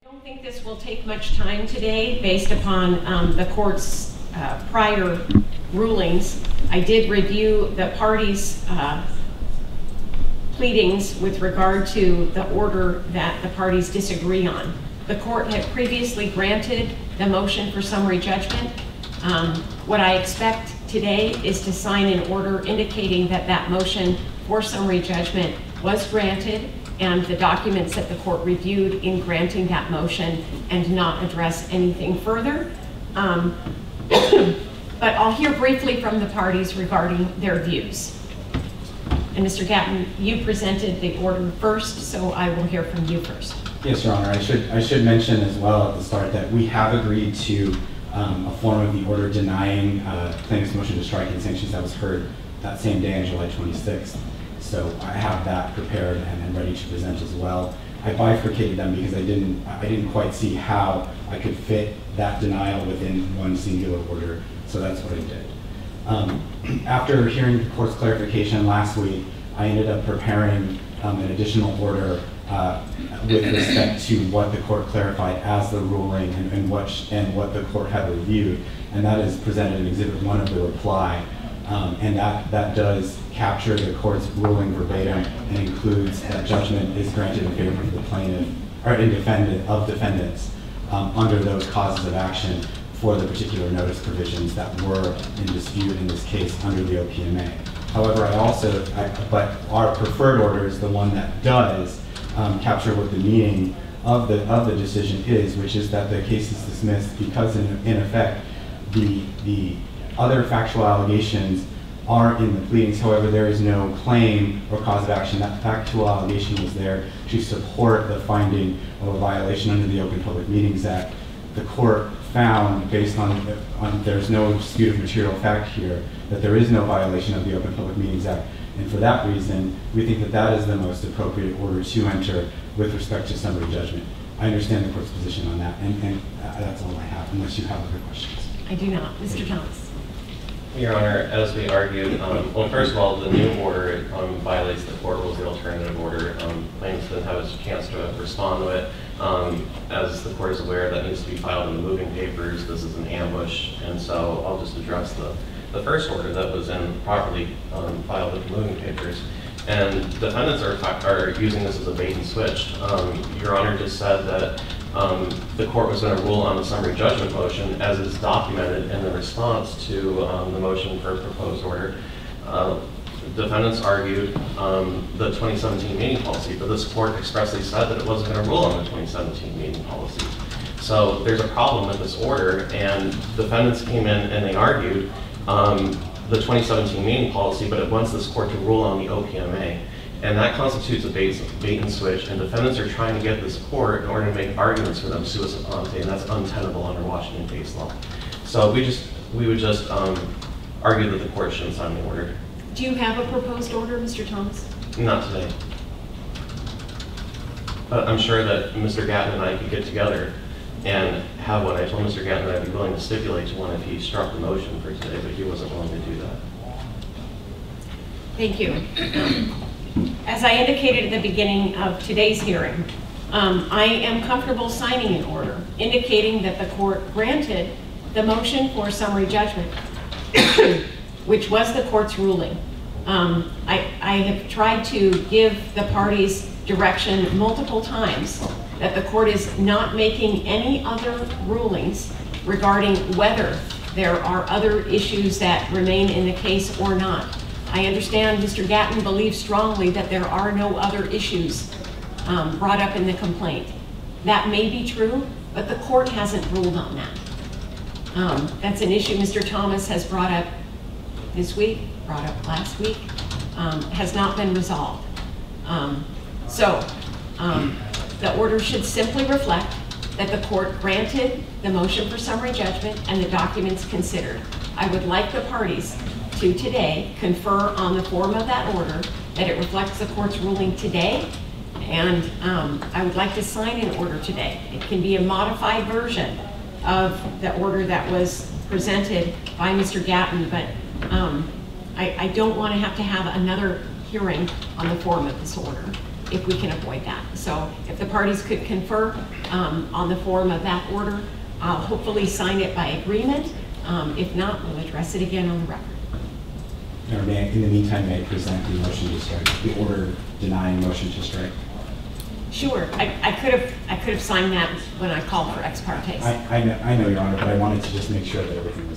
I don't think this will take much time today based upon the court's prior rulings. I did review the parties' pleadings with regard to the order that the parties disagree on. The court had previously granted the motion for summary judgment. What I expect today is to sign an order indicating that that motion for summary judgment was granted and the documents that the court reviewed in granting that motion, and not address anything further. But I'll hear briefly from the parties regarding their views. And Mr. Gatton, you presented the order first, so I will hear from you first. Yes, Your Honor. I should mention as well at the start that we have agreed to a form of the order denying plaintiff's motion to strike and sanctions that was heard that same day on July 26th. So I have that prepared and ready to present as well. I bifurcated them because I didn't quite see how I could fit that denial within one singular order. So that's what I did. After hearing the court's clarification last week, I ended up preparing an additional order with respect to what the court clarified as the ruling and what the court had reviewed, and that is presented in Exhibit 1 of the reply. And that does capture the court's ruling verbatim and includes that judgment is granted in favor of the plaintiff or defendants under those causes of action for the particular notice provisions that were in dispute in this case under the OPMA. However, but our preferred order is the one that does capture what the meaning of the decision is, which is that the case is dismissed because in effect the other factual allegations are in the pleadings. However, there is no claim or cause of action. That factual allegation was there to support the finding of a violation under the Open Public Meetings Act. The court found, based on there's no dispute of material fact here, that there is no violation of the Open Public Meetings Act. And for that reason, we think that that is the most appropriate order to enter with respect to summary judgment. I understand the court's position on that, and that's all I have, unless you have other questions. I do not. Mr. Thomas. Your Honor, as we argued, well, first of all, the new order violates the court rules, the alternative order. Plaintiffs didn't have a chance to respond to it. As the court is aware, that needs to be filed in the moving papers. This is an ambush, and so I'll just address the first order that was improperly filed with the moving papers. And defendants are using this as a bait and switch. Your Honor just said that the court was going to rule on the summary judgment motion as is documented in the response to the motion for proposed order. Defendants argued the 2017 meeting policy, but this court expressly said that it wasn't going to rule on the 2017 meeting policy. So there's a problem with this order, and defendants came in and they argued the 2017 meeting policy, but it wants this court to rule on the OPMA. And that constitutes a bait and switch, and defendants are trying to get this court in order to make arguments for them sua sponte, and that's untenable under Washington case law. So we would just argue that the court shouldn't sign the order. Do you have a proposed order, Mr. Thomas? Not today. But I'm sure that Mr. Gatton and I could get together and have one. I told Mr. Gatton that I'd be willing to stipulate to one if he struck the motion for today, but he wasn't willing to do that. Thank you. As I indicated at the beginning of today's hearing, I am comfortable signing an order indicating that the court granted the motion for summary judgment, which was the court's ruling. I have tried to give the parties direction multiple times that the court is not making any other rulings regarding whether there are other issues that remain in the case or not. I understand Mr. Gatton believes strongly that there are no other issues brought up in the complaint. That may be true, but the court hasn't ruled on that. That's an issue Mr. Thomas has brought up this week, brought up last week, has not been resolved. The order should simply reflect that the court granted the motion for summary judgment and the documents considered. I would like the parties to today confer on the form of that order that it reflects the court's ruling today, and I would like to sign an order today. It can be a modified version of the order that was presented by Mr. Gatton, but I don't want to have another hearing on the form of this order. if we can avoid that. So if the parties could confer on the form of that order, I'll hopefully sign it by agreement. If not, we'll address it again on the record. Or in the meantime, may I present the motion to strike, the order denying motion to strike? Sure, I could have signed that when I called for ex parte. I know, Your Honor, but I wanted to just make sure that everything was